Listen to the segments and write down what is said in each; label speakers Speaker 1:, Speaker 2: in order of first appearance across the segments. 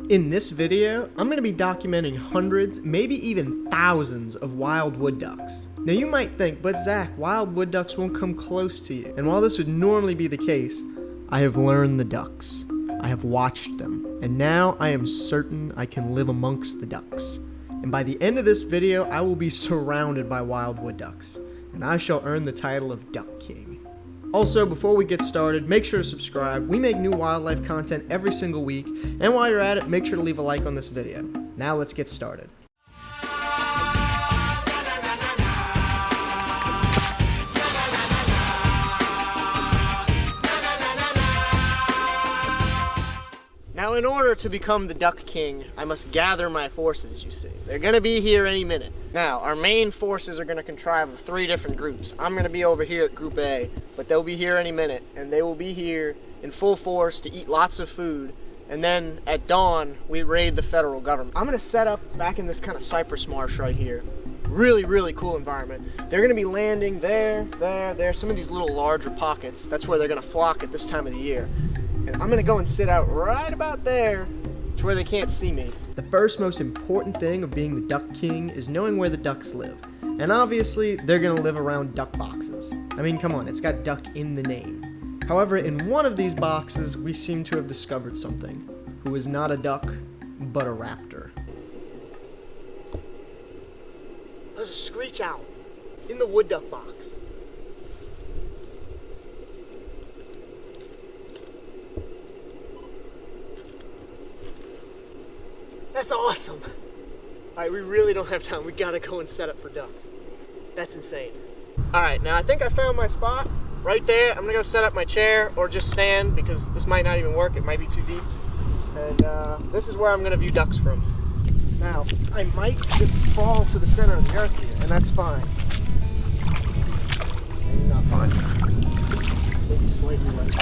Speaker 1: In this video, I'm going to be documenting hundreds, maybe even thousands of wild wood ducks. Now you might think, but Zach, wild wood ducks won't come close to you. And while this would normally be the case, I have learned the ducks. I have watched them. And now I am certain I can live amongst the ducks. And by the end of this video, I will be surrounded by wild wood ducks. And I shall earn the title of Duck King. Also, before we get started, make sure to subscribe. We make new wildlife content every single week, and while you're at it, make sure to leave a like on this video. Now let's get started. Now, in order to become the Duck King, I must gather my forces, you see. They're gonna be here any minute. Now, our main forces are gonna contrive of 3 different groups. I'm gonna be over here at Group A, but they'll be here any minute, and they will be here in full force to eat lots of food, and then at dawn, we raid the federal government. I'm gonna set up back in this kind of cypress marsh right here. Really, really cool environment. They're gonna be landing there, some of these little larger pockets. That's where they're gonna flock at this time of the year. And I'm gonna go and sit out right about there to where they can't see me. The first most important thing of being the Duck King is knowing where the ducks live. And obviously, they're gonna live around duck boxes. I mean, come on, it's got duck in the name. However, in one of these boxes, we seem to have discovered something, who is not a duck, but a raptor. There's a screech owl in the wood duck box. That's awesome. Alright, we really don't have time. We gotta go and set up for ducks. That's insane. Alright, now I think I found my spot. Right there, I'm gonna go set up my chair or just stand because this might not even work. It might be too deep. And this is where I'm gonna view ducks from. Now, I might just fall to the center of the earth here, and that's fine. Maybe not fine. Maybe slightly less.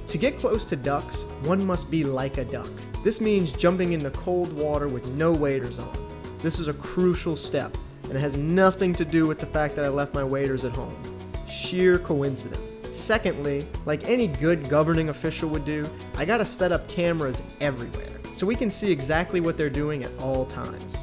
Speaker 1: To get close to ducks, one must be like a duck. This means jumping into cold water with no waders on. This is a crucial step, and it has nothing to do with the fact that I left my waders at home. Sheer coincidence. Secondly, like any good governing official would do, I gotta set up cameras everywhere, so we can see exactly what they're doing at all times.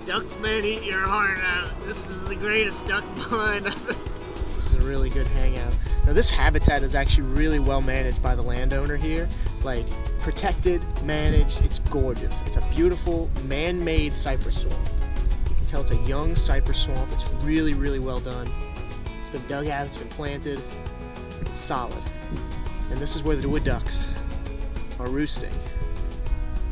Speaker 1: Duckmen, eat your heart out. This is the greatest duck pond. This is a really good hangout. Now this habitat is actually really well managed by the landowner here. Like, protected, managed, it's gorgeous. It's a beautiful man-made cypress swamp. You can tell it's a young cypress swamp. It's really, really well done. It's been dug out, it's been planted. It's solid. And this is where the wood ducks are roosting.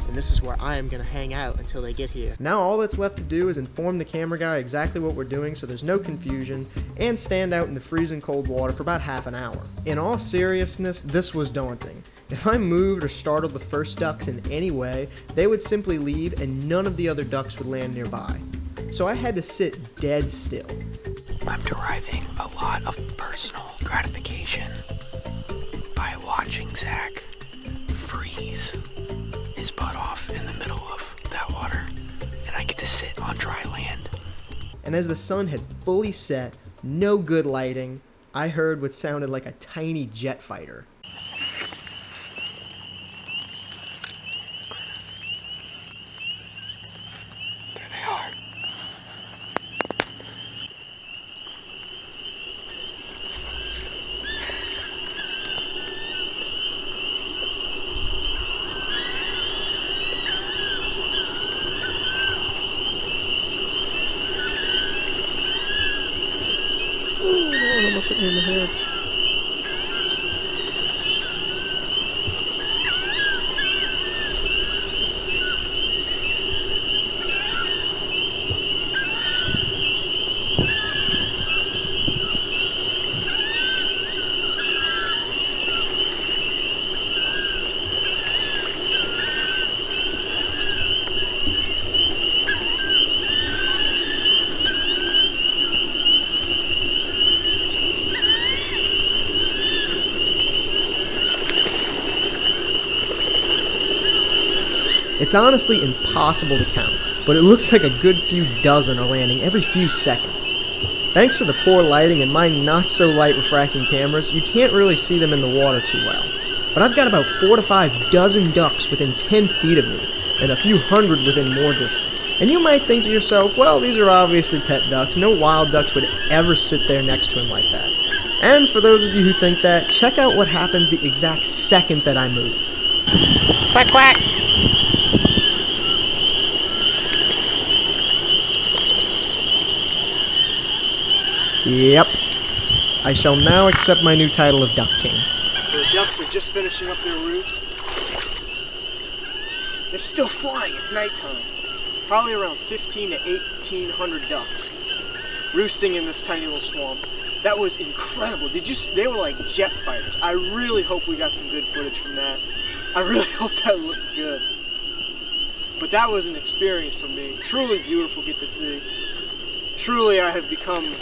Speaker 1: And this is where I am going to hang out until they get here. Now all that's left to do is inform the camera guy exactly what we're doing so there's no confusion, and stand out in the freezing cold water for about half an hour. In all seriousness, this was daunting. If I moved or startled the first ducks in any way, they would simply leave and none of the other ducks would land nearby. So I had to sit dead still.
Speaker 2: I'm deriving a lot of personal gratification by watching Zach freeze his butt off in the middle of that water, and I get to sit on dry land.
Speaker 1: And as the sun had fully set, no good lighting, I heard what sounded like a tiny jet fighter.
Speaker 2: There they are.
Speaker 1: Almost hit me in the head. It's honestly impossible to count, but it looks like a good few dozen are landing every few seconds. Thanks to the poor lighting and my not-so-light refracting cameras, you can't really see them in the water too well. But I've got about 4 to 5 dozen ducks within 10 feet of me, and a few hundred within more distance. And you might think to yourself, well, these are obviously pet ducks. No wild ducks would ever sit there next to him like that. And for those of you who think that, check out what happens the exact second that I move.
Speaker 2: Quack, quack.
Speaker 1: Yep. I shall now accept my new title of Duck King.
Speaker 3: The ducks are just finishing up their roost. They're still flying. It's nighttime. Probably around 15 to 1,800 ducks roosting in this tiny little swamp. That was incredible. They were like jet fighters. I really hope we got some good footage from that. I really hope that looked good. But that was an experience for me. Truly beautiful get to see. Truly I have become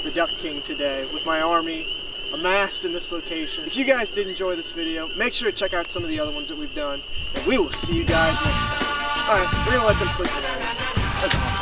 Speaker 3: the Duck King today with my army amassed in this location. If you guys did enjoy this video, make sure to check out some of the other ones that we've done, and we will see you guys next time. Alright, we're gonna let them sleep tonight. That's awesome.